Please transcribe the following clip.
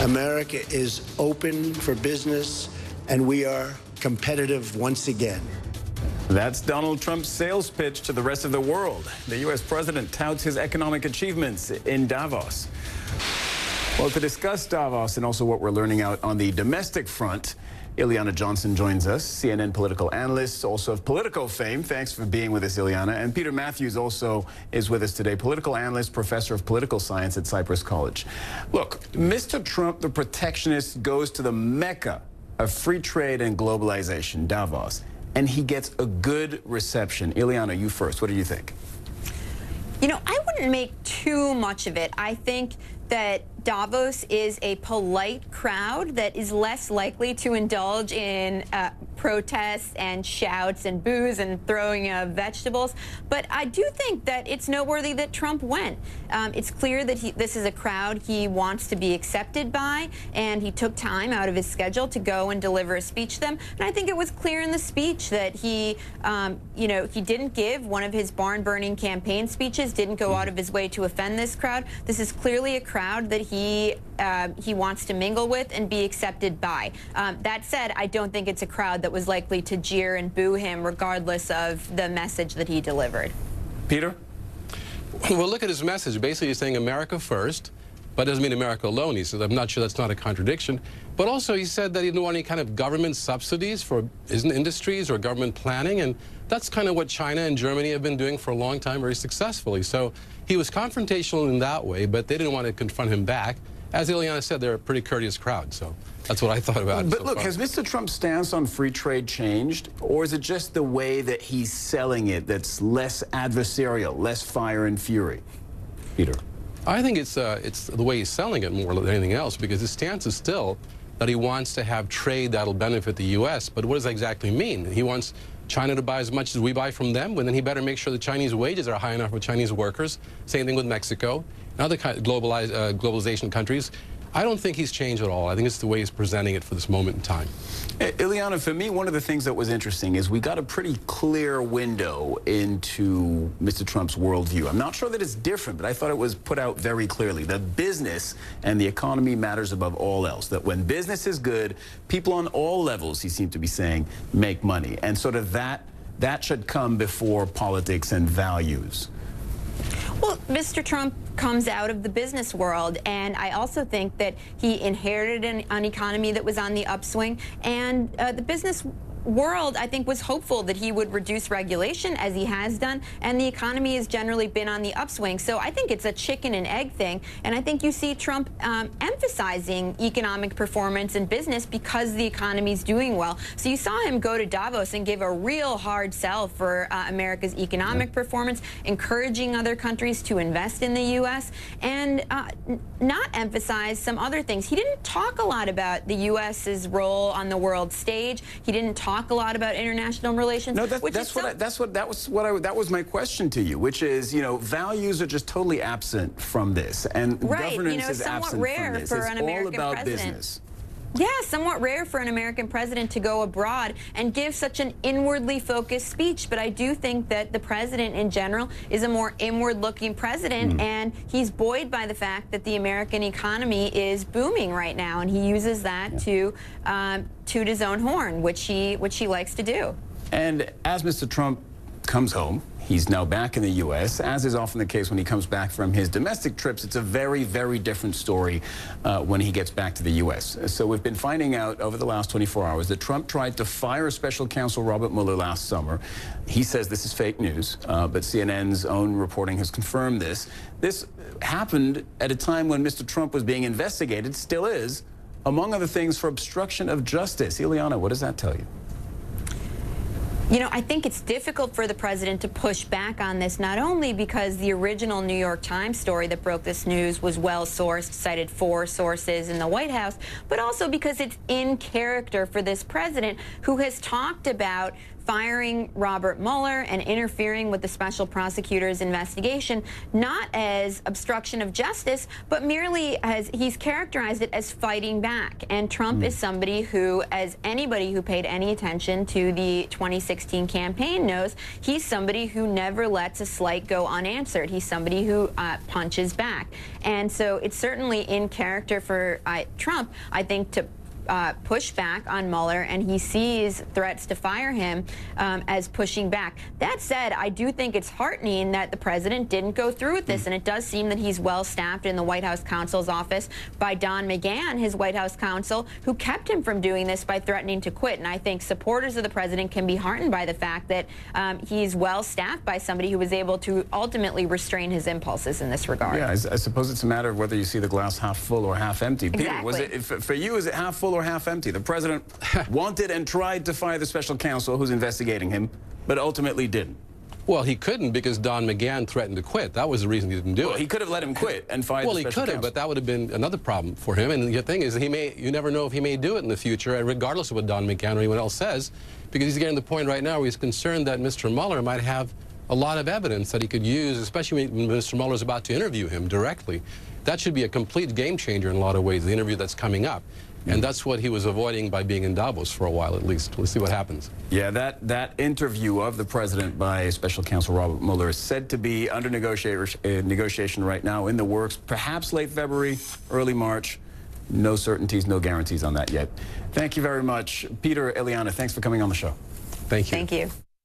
America is open for business, and we are competitive once again. That's Donald Trump's sales pitch to the rest of the world. The U.S. president touts his economic achievements in Davos. Well, to discuss Davos and also what we're learning out on the domestic front, Ileana Johnson joins us, CNN political analyst, also of Politico fame. Thanks for being with us, Ileana. And Peter Mathews also is with us today, political analyst, professor of political science at Cypress College. Look, Mr. Trump, the protectionist, goes to the mecca of free trade and globalization, Davos, and he gets a good reception. Ileana, you first. What do you think? You know, I wouldn't make too much of it. I think that Davos is a polite crowd that is less likely to indulge in protests and shouts and boos and throwing of vegetables. But I do think that it's noteworthy that Trump went. It's clear that this is a crowd he wants to be accepted by, and he took time out of his schedule to go and deliver a speech to them. And I think it was clear in the speech that he didn't give one of his barn-burning campaign speeches, didn't go out of his way to offend this crowd. This is clearly a crowd that he wants to mingle with and be accepted by. That said, I don't think it's a crowd that was likely to jeer and boo him regardless of the message that he delivered. Peter? Well, look at his message. Basically, he's saying America first, but doesn't mean America alone. He said, I'm not sure that's not a contradiction. But also, he said that he didn't want any kind of government subsidies for industries or government planning, and that's kind of what China and Germany have been doing for a long time very successfully. So he was confrontational in that way, but they didn't want to confront him back. As Ileana said, they're a pretty courteous crowd, so that's what I thought about it. But so look, far. has Mr. Trump's stance on free trade changed, or is it just the way that he's selling it that's less adversarial, less fire and fury? Peter? I think it's the way he's selling it more than anything else, because his stance is still that he wants to have trade that'll benefit the U.S., but what does that exactly mean? He wants China to buy as much as we buy from them, but then he better make sure the Chinese wages are high enough for Chinese workers. Same thing with Mexico and other globalization countries. I don't think he's changed at all. I think it's the way he's presenting it for this moment in time. Ileana, for me, one of the things that was interesting is we got a pretty clear window into Mr. Trump's worldview. I'm not sure that it's different, but I thought it was put out very clearly. That business and the economy matters above all else. That when business is good, people on all levels, he seemed to be saying, make money. And sort of that should come before politics and values. Well, Mr. Trump comes out of the business world, and I also think that he inherited an economy that was on the upswing, and the business world, I think, was hopeful that he would reduce regulation, as he has done, and the economy has generally been on the upswing. So I think it's a chicken and egg thing, and I think you see Trump emphasizing economic performance in business because the economy is doing well. So you saw him go to Davos and give a real hard sell for America's economic performance, encouraging other countries to invest in the U.S., and not emphasize some other things. He didn't talk a lot about the U.S.'s role on the world stage. He didn't talk a lot about international relations. No, that was my question to you, which is, you know, values are just totally absent from this, and governance is absent from this. It's all about business. Yeah, somewhat rare for an American president to go abroad and give such an inwardly focused speech. But I do think that the president in general is a more inward-looking president, and he's buoyed by the fact that the American economy is booming right now, and he uses that to toot his own horn, which he likes to do. And as Mr. Trump comes home, he's now back in the U.S., as is often the case when he comes back from his domestic trips. It's a very, very different story when he gets back to the U.S. So we've been finding out over the last 24 hours that Trump tried to fire special counsel Robert Mueller last summer. He says this is fake news, but CNN's own reporting has confirmed this. This happened at a time when Mr. Trump was being investigated, still is, among other things, for obstruction of justice. Ileana, what does that tell you? You know, I think it's difficult for the president to push back on this, not only because the original New York Times story that broke this news was well-sourced, cited 4 sources in the White House, but also because it's in character for this president who has talked about firing Robert Mueller and interfering with the special prosecutor's investigation, not as obstruction of justice, but merely as he's characterized it as fighting back. And Trump is somebody who, as anybody who paid any attention to the 2016 campaign knows, he's somebody who never lets a slight go unanswered. He's somebody who punches back. And so it's certainly in character for Trump, I think, to push back on Mueller, and he sees threats to fire him as pushing back. That said, I do think it's heartening that the president didn't go through with this, and it does seem that he's well staffed in the White House counsel's office by Don McGahn, his White House counsel, who kept him from doing this by threatening to quit. And I think supporters of the president can be heartened by the fact that he's well staffed by somebody who was able to ultimately restrain his impulses in this regard. Yeah, I suppose it's a matter of whether you see the glass half full or half empty. Exactly. Peter, was it, for you, is it half full or half empty? The president wanted and tried to fire the special counsel who's investigating him, but ultimately didn't. Well, he couldn't because Don McGahn threatened to quit. That was the reason he didn't do it. He could have let him quit and fired the special counsel. Well, he could have, but that would have been another problem for him. And the thing is, you never know if he may do it in the future, regardless of what Don McGahn or anyone else says, because he's getting to the point right now where he's concerned that Mr. Mueller might have a lot of evidence that he could use, especially when Mr. Mueller is about to interview him directly. That should be a complete game changer in a lot of ways, the interview that's coming up. And that's what he was avoiding by being in Davos for a while, at least. We'll see what happens. Yeah, that interview of the president by Special Counsel Robert Mueller is said to be under negotiation right now, in the works, perhaps late February, early March. No certainties, no guarantees on that yet. Thank you very much. Peter, Eliana, thanks for coming on the show. Thank you. Thank you.